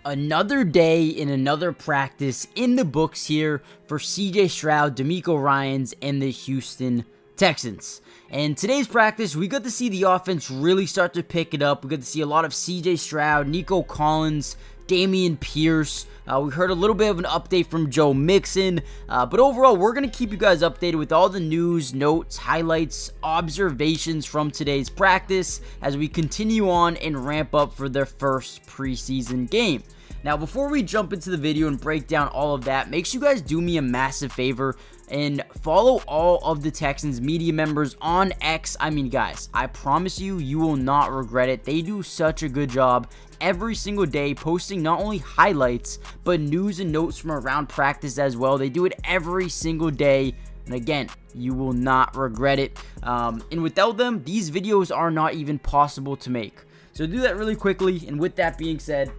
Another day in another practice in the books here for CJ Stroud, DeMeco Ryans, and the Houston Texans. And today's practice, we got to see the offense really start to pick it up. We got to see a lot of CJ Stroud, Nico Collins, Dameon Pierce. We heard a little bit of an update from Joe Mixon. But overall, we're going to keep you guys updated with all the news, notes, highlights, observations from today's practice as we continue on and ramp up for their first preseason game. Now, before we jump into the video and break down all of that, make sure you guys do me a massive favor and follow all of the Texans media members on X. I mean, guys, I promise you, you will not regret it. They do such a good job every single day posting not only highlights, but news and notes from around practice as well. They do it every single day. And again, you will not regret it. And without them, these videos are not even possible to make. So do that really quickly. And with that being said,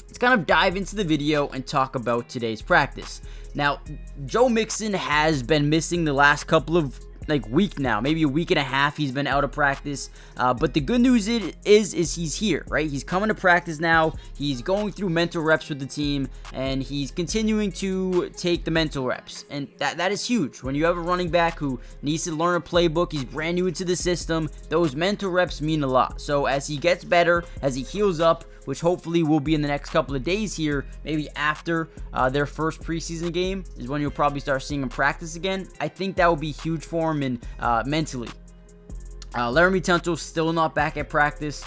let's kind of dive into the video and talk about today's practice. Now, Joe Mixon has been missing the last couple of week now, maybe a week and a half. He's been out of practice, but the good news is he's here, right? He's coming to practice now. He's going through mental reps with the team, and he's continuing to take the mental reps, and that is huge. When you have a running back who needs to learn a playbook, he's brand new into the system, those mental reps mean a lot. So as he gets better, as he heals up, which hopefully will be in the next couple of days here, maybe after their first preseason game is when you'll probably start seeing him practice again. I think that will be huge for him and mentally. Laramie Tunsil's still not back at practice.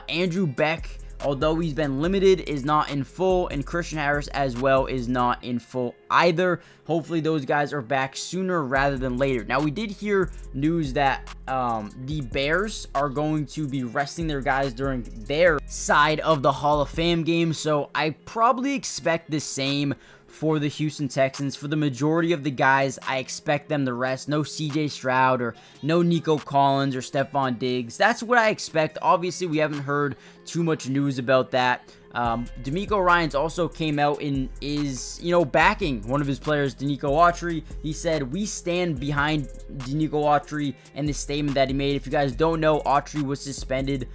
Andrew Beck, although he's been limited, is not in full, and Christian Harris as well is not in full either. Hopefully those guys are back sooner rather than later. Now, we did hear news that the Bears are going to be resting their guys during their side of the Hall of Fame game, so I probably expect the same for the Houston Texans. For the majority of the guys, I expect them to rest. No CJ Stroud or no Nico Collins or Stefon Diggs. That's what I expect. Obviously, we haven't heard too much news about that. DeMeco Ryans also came out and is, backing one of his players, Denico Autry. He said, "We stand behind Denico Autry," and the statement that he made. If you guys don't know, Autry was suspended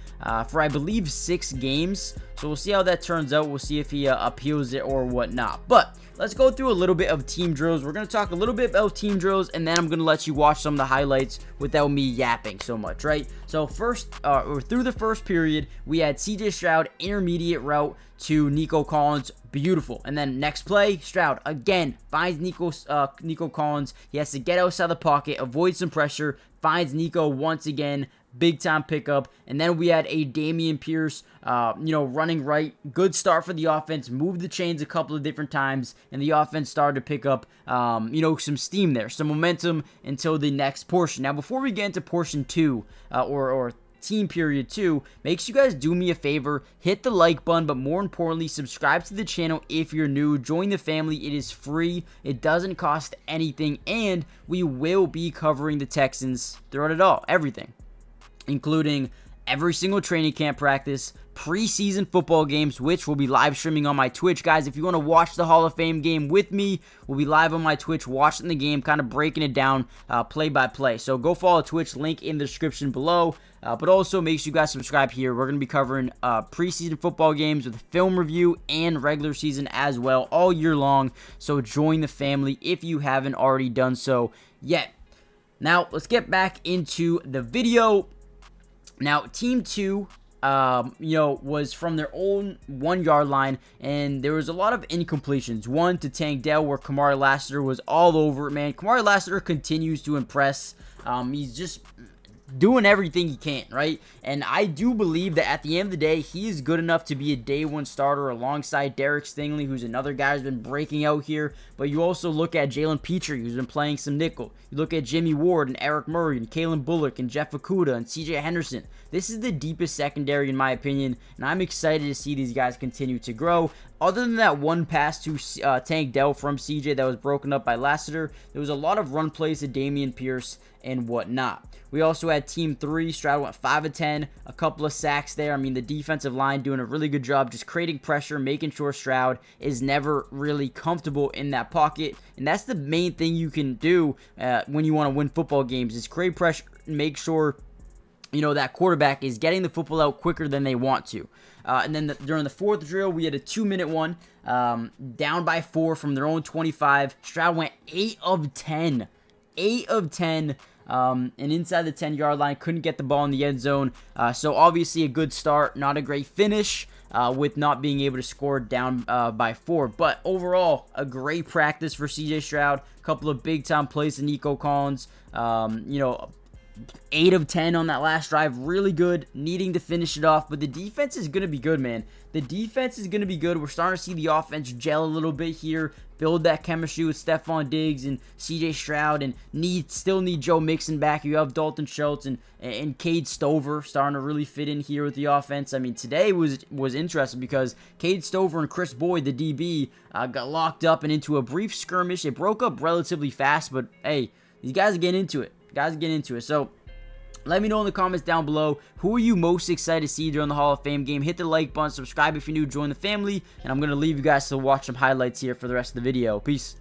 for, I believe, 6 games. So we'll see how that turns out. We'll see if he appeals it or whatnot. But let's go through a little bit of team drills. We're going to talk a little bit about team drills, and then I'm going to let you watch some of the highlights without me yapping so much, right? So first, through the first period, we had CJ Stroud intermediate route to Nico Collins. Beautiful. And then next play, Stroud again finds Nico Collins. He has to get outside the pocket, avoid some pressure, finds Nico once again. Big time pickup. And then we had a Dameon Pierce, running right. Good start for the offense. Moved the chains a couple of different times, and the offense started to pick up, some steam there, some momentum until the next portion. Now, before we get into portion 2, or team period 2, make sure you guys do me a favor, hit the like button, but more importantly, subscribe to the channel if you're new. Join the family. It is free. It doesn't cost anything, and we will be covering the Texans throughout it all, everything, including every single training camp practice, preseason football games, which will be live streaming on my Twitch. Guys, if you want to watch the Hall of Fame game with me, we'll be live on my Twitch watching the game, kind of breaking it down play by play. So go follow Twitch, link in the description below. But also make sure you guys subscribe here. We're going to be covering preseason football games with film review and regular season as well all year long. So join the family if you haven't already done so yet. Now, let's get back into the video. Now, Team 2, was from their own 1-yard line, and there was a lot of incompletions. One to Tank Dell, where Kamari Lassiter was all over it, man. Kamari Lassiter continues to impress. He's just doing everything he can, right? And I do believe that at the end of the day, he is good enough to be a day 1 starter alongside Derek Stingley, who's another guy who's been breaking out here. But you also look at Jalen Petrie, who's been playing some nickel. You look at Jimmy Ward and Eric Murray and Kalen Bullock and Jeff Okudah and CJ Henderson. This is the deepest secondary in my opinion, and I'm excited to see these guys continue to grow. Other than that one pass to Tank Dell from CJ that was broken up by Lassiter, there was a lot of run plays to Dameon Pierce and whatnot. We also had Team 3. Stroud went 5 of 10, a couple of sacks there. I mean, the defensive line doing a really good job just creating pressure, making sure Stroud is never really comfortable in that pocket. And that's the main thing you can do when you want to win football games, is create pressure and make sure that quarterback is getting the football out quicker than they want to. And then during the fourth drill, we had a 2-minute one, down by 4 from their own 25. Stroud went 8 of 10. 8 of 10. And inside the 10-yard line, couldn't get the ball in the end zone. So obviously a good start, not a great finish, with not being able to score down by 4. But overall, a great practice for CJ Stroud. A couple of big-time plays to Nico Collins. 8 of 10 on that last drive. Really good. Needing to finish it off. But the defense is going to be good, man. The defense is going to be good. We're starting to see the offense gel a little bit here. Build that chemistry with Stefon Diggs and CJ Stroud. And still need Joe Mixon back. You have Dalton Schultz and Cade Stover starting to really fit in here with the offense. I mean, today was interesting because Cade Stover and Chris Boyd, the DB, got locked up and into a brief skirmish. It broke up relatively fast. But, hey, these guys are getting into it. So, let me know in the comments down below, who are you most excited to see during the Hall of Fame game? Hit the like button, subscribe if you're new, join the family, and I'm going to leave you guys to watch some highlights here for the rest of the video. Peace.